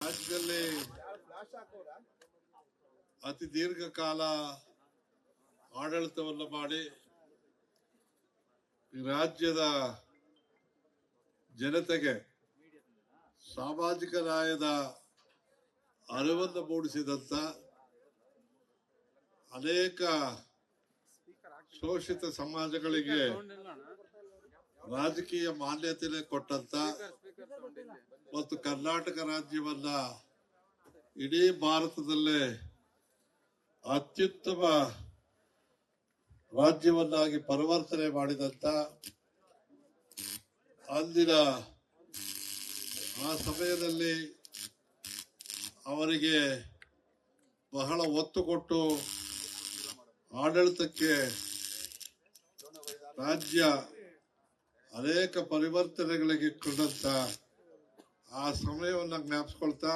ರಾಜ್ಯದಲ್ಲಿ ಅತಿ ದೀರ್ಘಕಾಲ ಆಡಳಿತವನ್ನು ಮಾಡಿ ಈ ರಾಜ್ಯದ ಜನತೆಗೆ ಸಾಮಾಜಿಕ ನ್ಯಾಯದ ಅರಿವನ್ನು ಮೂಡಿಸಿದಂತ ಅನೇಕ ಶೋಷಿತ ಸಮಾಜಗಳಿಗೆ ರಾಜಕೀಯ ಮಾನ್ಯತೆ ಕೊಟ್ಟಂತ ಮತ್ತು ಕರ್ನಾಟಕ ರಾಜ್ಯವನ್ನ ಇಡೀ ಭಾರತದಲ್ಲೇ ಅತ್ಯುತ್ತಮ ರಾಜ್ಯವನ್ನಾಗಿ ಪರಿವರ್ತನೆ ಮಾಡಿದಂತ ಅಂದಿನ ಆ ಸಮಯದಲ್ಲಿ ಅವರಿಗೆ ಬಹಳ ಒತ್ತು ಕೊಟ್ಟು ಆಡಳಿತಕ್ಕೆ ರಾಜ್ಯ ಅನೇಕ ಪರಿವರ್ತನೆಗಳಿಗೆ ಕೊಂಡಂತ ಆ ಸಮಯವನ್ನು ಜ್ಞಾಪಿಸ್ಕೊಳ್ತಾ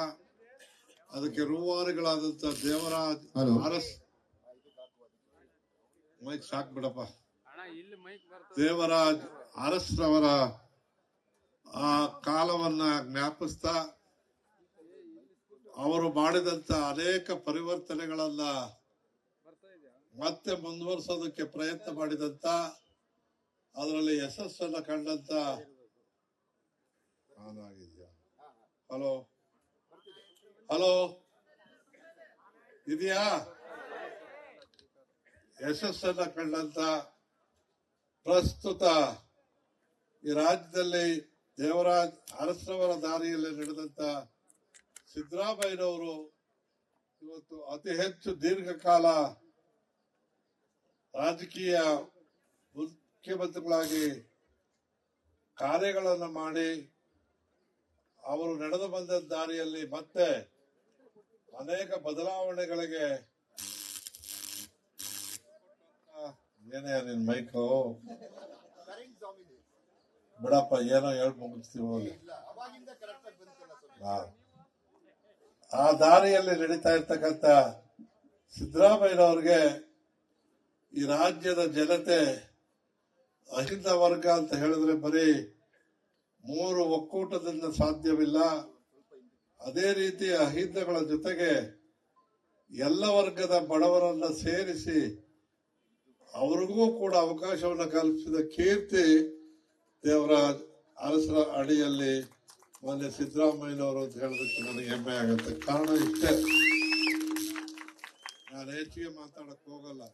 ಅದಕ್ಕೆ ರೂವಾರಿಗಳಾದಂತ ದೇವರಾಜ್ ಅರಸ್ ಮೈಕ್ ಸಾಕ್ ಬಿಡಪ್ಪ ದೇವರಾಜ್ ಅರಸ್ರವರ ಆ ಕಾಲವನ್ನ ಜ್ಞಾಪಿಸ್ತಾ ಅವರು ಮಾಡಿದಂತ ಅನೇಕ ಪರಿವರ್ತನೆಗಳನ್ನ ಮತ್ತೆ ಮುಂದುವರಿಸೋದಕ್ಕೆ ಪ್ರಯತ್ನ ಮಾಡಿದಂತ ಅದರಲ್ಲಿ ಯಶಸ್ಸನ್ನ ಕಂಡಂತ ಹಲೋ ಹಲೋ ಇದೆಯಾ ಯಶಸ್ಸನ್ನ ಕಂಡಂತ ಪ್ರಸ್ತುತ ಈ ರಾಜ್ಯದಲ್ಲಿ ದೇವರಾಜ್ ಅರಸರವರ ದಾರಿಯಲ್ಲಿ ನಡೆದಂತ ಸಿದ್ದರಾಮಯ್ಯನವರು ಇವತ್ತು ಅತಿ ಹೆಚ್ಚು ದೀರ್ಘಕಾಲ ರಾಜಕೀಯ ಮುಖ್ಯಮಂತ್ರಿಗಳಾಗಿ ಕಾರ್ಯಗಳನ್ನು ಮಾಡಿ ಅವರು ನಡೆದು ಬಂದ ದಾರಿಯಲ್ಲಿ ಮತ್ತೆ ಅನೇಕ ಬದಲಾವಣೆಗಳಿಗೆ ಏನೇ ನಿನ್ ಮೈಕು ಬಿಡಪ್ಪ ಏನೋ ಹೇಳ್ ಮುಗಿಸ್ತೀವಿ ಆ ದಾರಿಯಲ್ಲಿ ನಡೀತಾ ಇರ್ತಕ್ಕಂಥ ಸಿದ್ದರಾಮಯ್ಯನವ್ರಿಗೆ ಈ ರಾಜ್ಯದ ಜನತೆ ಅಹಿಂದ ವರ್ಗ ಅಂತ ಹೇಳಿದ್ರೆ ಬರೀ 3 ಒಕ್ಕೂಟದಿಂದ ಸಾಧ್ಯವಿಲ್ಲ. ಅದೇ ರೀತಿ ಅಹಿಂದಗಳ ಜೊತೆಗೆ ಎಲ್ಲ ವರ್ಗದ ಬಡವರನ್ನ ಸೇರಿಸಿ ಅವ್ರಿಗೂ ಕೂಡ ಅವಕಾಶವನ್ನು ಕಲ್ಪಿಸಿದ ಕೀರ್ತಿ ದೇವರಾಜ್ ಅರಸರ ಅಡಿಯಲ್ಲಿ ಮೊನ್ನೆ ಸಿದ್ದರಾಮಯ್ಯನವರು ಅಂತ ಹೇಳೋದಕ್ಕೆ ನನಗೆ ಹೆಮ್ಮೆ ಆಗುತ್ತೆ. ಕಾರಣ ಇಷ್ಟೇ, ನಾನು ಹೆಚ್ಚಿಗೆ ಮಾತಾಡಕ್ ಹೋಗಲ್ಲ.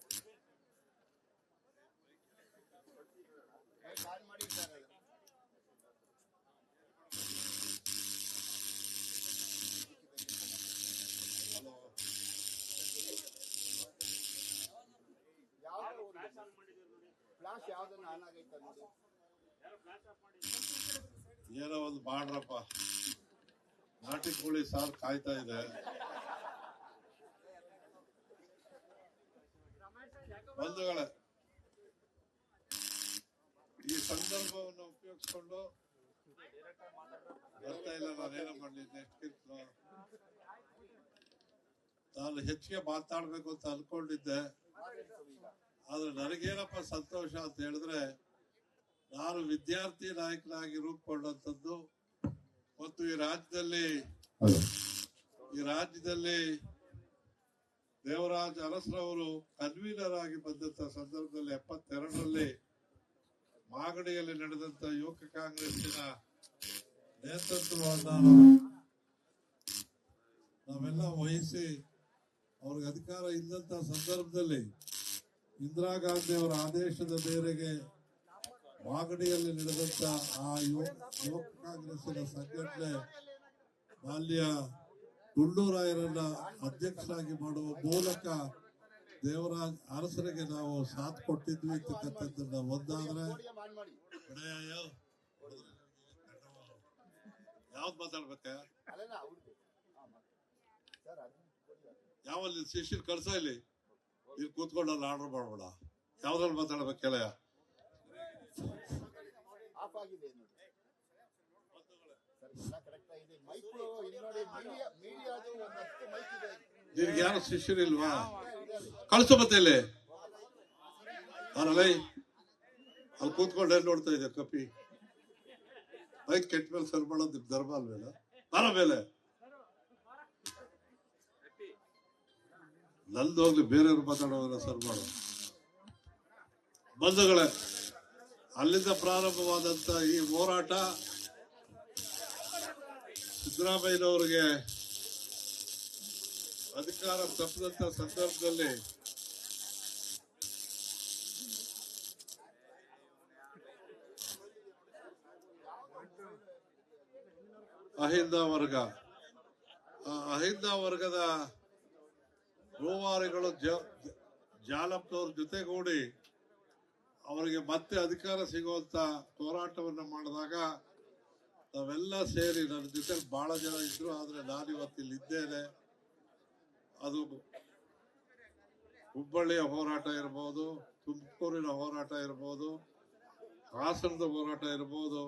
ಏನೋ ಒಂದು ಮಾಡ್ರಪ್ಪ, ನಾಟಿ ಕೋಳಿ ಸಾರು ಕಾಯ್ತಾ ಇದೆ. ಬಂಧುಗಳೇ, ಈ ಸಂದರ್ಭವನ್ನು ಉಪಯೋಗಿಸ್ಕೊಂಡು ಬರ್ತಾ ಇಲ್ಲ, ನಾನೇನೋ ಮಾಡಲಿ ನೆಕ್ಸ್ಟ್ ನಾನು ಹೆಚ್ಚಿಗೆ ಮಾತಾಡ್ಬೇಕು ಅಂತ ಅನ್ಕೊಂಡಿದ್ದೆ. ಆದ್ರೆ ನನಗೇನಪ್ಪ ಸಂತೋಷ ಅಂತ ಹೇಳಿದ್ರೆ, ನಾನು ವಿದ್ಯಾರ್ಥಿ ನಾಯಕನಾಗಿ ರೂಪುಗೊಂಡಂಥದ್ದು ಮತ್ತು ಈ ರಾಜ್ಯದಲ್ಲಿ ದೇವರಾಜ್ ಅರಸರವರು ಕನ್ವೀನರ್ ಆಗಿ ಬಂದಂತ ಸಂದರ್ಭದಲ್ಲಿ 72ರಲ್ಲಿ ಮಾಗಡಿಯಲ್ಲಿ ನಡೆದಂತ ಯುವಕ ಕಾಂಗ್ರೆಸ್ಸಿನ ನೇತೃತ್ವವನ್ನು ನಾವೆಲ್ಲ ವಹಿಸಿ ಅವ್ರಿಗೆ ಅಧಿಕಾರ ಇದ್ದಂತ ಸಂದರ್ಭದಲ್ಲಿ ಇಂದಿರಾ ಗಾಂಧಿ ಅವರ ಆದೇಶದ ಮೇರೆಗೆ ಮಾಗಡಿಯಲ್ಲಿ ನಡೆದಂತ ಆ ಯುವಕ ಕಾಂಗ್ರೆಸ್ಸಿನ ಸಂಘಟನೆ ಮಾಲ್ಯ ಗುಂಡೂರಾಯರನ್ನ ಅಧ್ಯಕ್ಷರಾಗಿ ಮಾಡುವ ಮೂಲಕ ದೇವರಾಜ್ ಅರಸರಿಗೆ ನಾವು ಸಾಥ್ ಕೊಟ್ಟಿದ್ವಿ ಅಂತಕ್ಕಂಥದ್ದನ್ನ ಒಂದಾದ್ರೆ, ಯಾವ್ದು ಮಾತಾಡ್ಬೇಕ, ಯಾವಲ್ಲಿ ಶಿಷ್ಯರು ಕಳ್ಸ ಇಲ್ಲಿ ಕೂತ್ಕೊಂಡಲ್ಲಿ ಆರ್ಡರ್ ಮಾಡ್ಬೇಡ, ಯಾವ್ದ್ರಲ್ಲಿ ಮಾತಾಡ್ಬೇಕಲ್ಲ. ನಿನ್ಗೆ ಯಾರು ಶಿಷ್ಯರಿಲ್ವಾ? ಕಳ್ಸು ಮತ್ತೆ ಇಲ್ಲಿ ಅಲ್ಲಿ ಕೂತ್ಕೊಂಡು ಏನ್ ನೋಡ್ತಾ ಇದೆ ಕಪಿ ಬೈಕ್ ಕೆಟ್ಟ ಮೇಲೆ ಸರ್ ಮಾಡೋದು ಧರ್ಮ ಅಲ್ವೇನ? ಬರ ಮೇಲೆ ನಂದು ಹೋಗ್ಲಿ, ಬೇರೆಯವ್ರು ಮಾತಾಡೋದ್ರ ಸರ್ ಮಾಡು. ಬಂಧುಗಳೇ, ಅಲ್ಲಿಂದ ಪ್ರಾರಂಭವಾದಂತ ಈ ಹೋರಾಟ ಸಿದ್ದರಾಮಯ್ಯನವರಿಗೆ ಅಧಿಕಾರ ತಪ್ಪಿದಂತ ಸಂದರ್ಭದಲ್ಲಿ ಅಹಿಂದ ವರ್ಗ, ಅಹಿಂದ ವರ್ಗದ ರೂವಾರಿಗಳು ಜಾಲಪ್ಪನವ್ರ ಜೊತೆಗೂಡಿ ಅವರಿಗೆ ಮತ್ತೆ ಅಧಿಕಾರ ಸಿಗುವಂತ ಹೋರಾಟವನ್ನು ಮಾಡಿದಾಗ ನಾವೆಲ್ಲ ಸೇರಿ, ನನ್ನ ಜೊತೆ ಬಹಳ ಜನ ಇದ್ರು, ಆದ್ರೆ ನಾನಿವತ್ತಿಲ್ಲಿ ಇದ್ದೇನೆ. ಅದು ಹುಬ್ಬಳ್ಳಿಯ ಹೋರಾಟ ಇರ್ಬೋದು, ತುಮಕೂರಿನ ಹೋರಾಟ ಇರ್ಬೋದು, ಹಾಸನದ ಹೋರಾಟ ಇರ್ಬೋದು,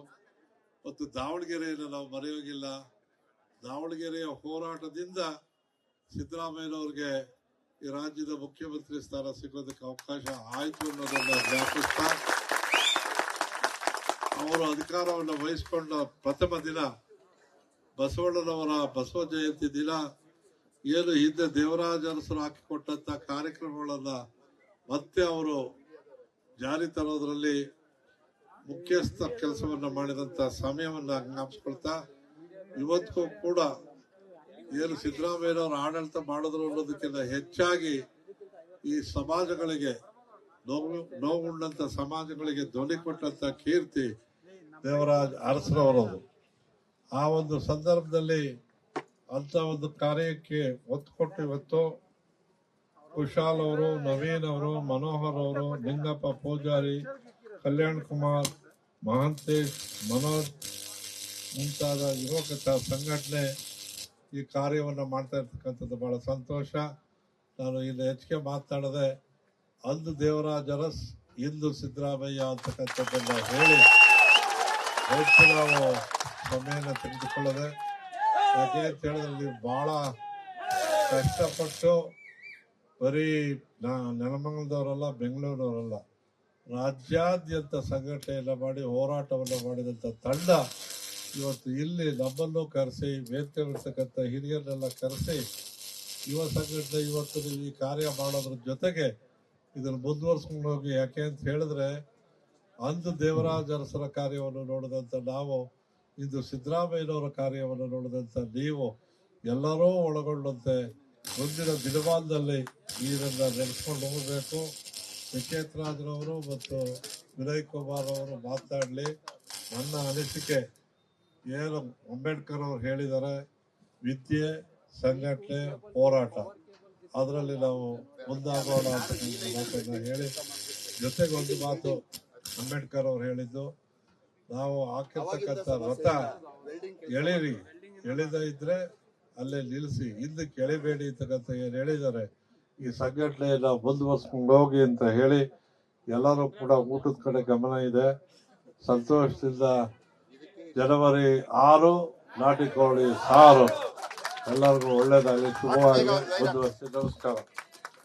ಮತ್ತು ದಾವಣಗೆರೆಯನ್ನು ನಾವು ಮರೆಯೋಗಿಲ್ಲ. ದಾವಣಗೆರೆಯ ಹೋರಾಟದಿಂದ ಸಿದ್ದರಾಮಯ್ಯನವ್ರಿಗೆ ಈ ರಾಜ್ಯದ ಮುಖ್ಯಮಂತ್ರಿ ಸ್ಥಾನ ಸಿಗೋದಕ್ಕೆ ಅವಕಾಶ ಆಯ್ತು ಅನ್ನೋದನ್ನ ಜ್ಞಾಪಿಸ್ತಾ, ಅವರು ಅಧಿಕಾರವನ್ನು ವಹಿಸಿಕೊಂಡ ಪ್ರಥಮ ದಿನ ಬಸವಣ್ಣನವರ ಬಸವ ಜಯಂತಿ ದಿನ ಏನು ಹಿಂದೆ ದೇವರಾಜ ಅರಸರು ಹಾಕಿಕೊಟ್ಟಂತ ಕಾರ್ಯಕ್ರಮಗಳನ್ನ ಮತ್ತೆ ಅವರು ಜಾರಿ ತರೋದ್ರಲ್ಲಿ ಮುಖ್ಯಸ್ಥ ಕೆಲಸವನ್ನ ಮಾಡಿದಂತ ಸಮಯವನ್ನ ಜ್ಞಾಪಿಸ್ಕೊಳ್ತಾ, ಇವತ್ತಿಗೂ ಕೂಡ ಏನು ಸಿದ್ದರಾಮಯ್ಯನವರು ಆಡಳಿತ ಮಾಡಿದ್ರು ಅನ್ನೋದಕ್ಕಿಂತ ಹೆಚ್ಚಾಗಿ ಈ ಸಮಾಜಗಳಿಗೆ ನೋವುಂಡಂತ ಸಮಾಜಗಳಿಗೆ ಧ್ವನಿ ಕೊಟ್ಟಂತ ಕೀರ್ತಿ ದೇವರಾಜ್ ಅರಸರವರದು. ಆ ಒಂದು ಸಂದರ್ಭದಲ್ಲಿ ಅಂತ ಒಂದು ಕಾರ್ಯಕ್ಕೆ ಒತ್ತು ಕೊಟ್ಟು ಇವತ್ತು ಕುಶಾಲ್ ಅವರು, ನವೀನ್ ಅವರು, ಮನೋಹರ್ ಅವರು, ಲಿಂಗಪ್ಪ ಪೂಜಾರಿ, ಕಲ್ಯಾಣ್ ಕುಮಾರ್, ಮಹಾಂತೇಶ್, ಮನೋಜ್ ಮುಂತಾದ ಯುವಕ ಸಂಘಟನೆ ಈ ಕಾರ್ಯವನ್ನು ಮಾಡ್ತಾ ಇರ್ತಕ್ಕಂಥದ್ದು ಬಹಳ ಸಂತೋಷ. ನಾನು ಇಲ್ಲಿ ಹೆಚ್ಚಿಗೆ ಮಾತನಾಡದೆ, ಅಂದು ದೇವರಾಜ ಅರಸ್, ಇಂದು ಸಿದ್ದರಾಮಯ್ಯ ಅಂತಕ್ಕಂಥದ್ದನ್ನ ಹೇಳಿ ಹೆಚ್ಚು ನಾವು ಸಮಯನ ತೆಗೆದುಕೊಳ್ಳದೆ, ಯಾಕೆ ಅಂತ ಹೇಳಿದ್ರೆ ನೀವು ಬಹಳ ಕಷ್ಟಪಟ್ಟು ಬರೀ ನೆಲಮಂಗಲದವರಲ್ಲ, ಬೆಂಗಳೂರವರಲ್ಲ, ರಾಜ್ಯಾದ್ಯಂತ ಸಂಘಟನೆಯನ್ನ ಮಾಡಿ ಹೋರಾಟವನ್ನು ಮಾಡಿದಂಥ ತಂಡ ಇವತ್ತು ಇಲ್ಲಿ ನಮ್ಮನ್ನು ಕರೆಸಿ, ವೇದಿಕೆಗಿರ್ತಕ್ಕಂಥ ಹಿರಿಯರನ್ನೆಲ್ಲ ಕರೆಸಿ ಯುವ ಸಂಘಟನೆ ಇವತ್ತು ಈ ಕಾರ್ಯ ಮಾಡೋದ್ರ ಜೊತೆಗೆ ಇದನ್ನು ಮುಂದುವರ್ಸ್ಕೊಂಡು ಹೋಗಿ. ಯಾಕೆ ಅಂತ ಹೇಳಿದ್ರೆ, ಅಂದು ದೇವರಾಜ ಅರಸರ ಕಾರ್ಯವನ್ನು ನೋಡಿದಂಥ ನಾವು, ಇಂದು ಸಿದ್ದರಾಮಯ್ಯನವರ ಕಾರ್ಯವನ್ನು ನೋಡಿದಂಥ ನೀವು ಎಲ್ಲರೂ ಒಳಗೊಂಡಂತೆ ಮುಂದಿನ ದಿನಮಾನದಲ್ಲಿ ಇದನ್ನ ನಡೆಸ್ಕೊಂಡು ಹೋಗಬೇಕು. ನಿಕೇತ್ ರಾಜ್ರವರು ಮತ್ತು ವಿನಯ್ ಕುಮಾರ್ ಅವರು ಮಾತನಾಡಲಿ. ನನ್ನ ಅನಿಸಿಕೆ ಏನು ಅಂಬೇಡ್ಕರ್ ಅವರು ಹೇಳಿದ್ದಾರೆ, ವಿದ್ಯೆ, ಸಂಘಟನೆ, ಹೋರಾಟ, ಅದರಲ್ಲಿ ನಾವು ಮುಂದಾಗೋಣ ಅಂತ ಮಾತನ್ನ ಹೇಳಿ, ಜೊತೆಗೆ ಒಂದು ಮಾತು ಅಂಬೇಡ್ಕರ್ ಅವರು ಹೇಳಿದ್ದು, ನಾವು ಹಾಕಿರ್ತಕ್ಕಂಥ ರಥ ಎಳೀರಿ, ಎಳಿದ ಇದ್ರೆ ಅಲ್ಲೇ ನಿಲ್ಲಿಸಿ, ಹಿಂದಕ್ಕೆ ಎಳಿಬೇಡಿ ಅಂತಕ್ಕಂಥ ಏನು ಹೇಳಿದ್ದಾರೆ. ಈ ಸಂಘಟನೆಯನ್ನ ಮುಂದುವರ್ಸ್ಕೊಂಡು ಹೋಗಿ ಅಂತ ಹೇಳಿ ಎಲ್ಲರೂ ಕೂಡ ಊಟದ ಕಡೆ ಗಮನ ಇದೆ. ಸಂತೋಷದಿಂದ ಜನವರಿ 6 ನಾಟಿ ಕೋಳಿ ಸಾರು ಎಲ್ಲರಿಗೂ ಒಳ್ಳೇದಾಗಲಿ, ಶುಭವಾಗಿ ಮುಂದುವರಿಸಿ. ನಮಸ್ಕಾರ.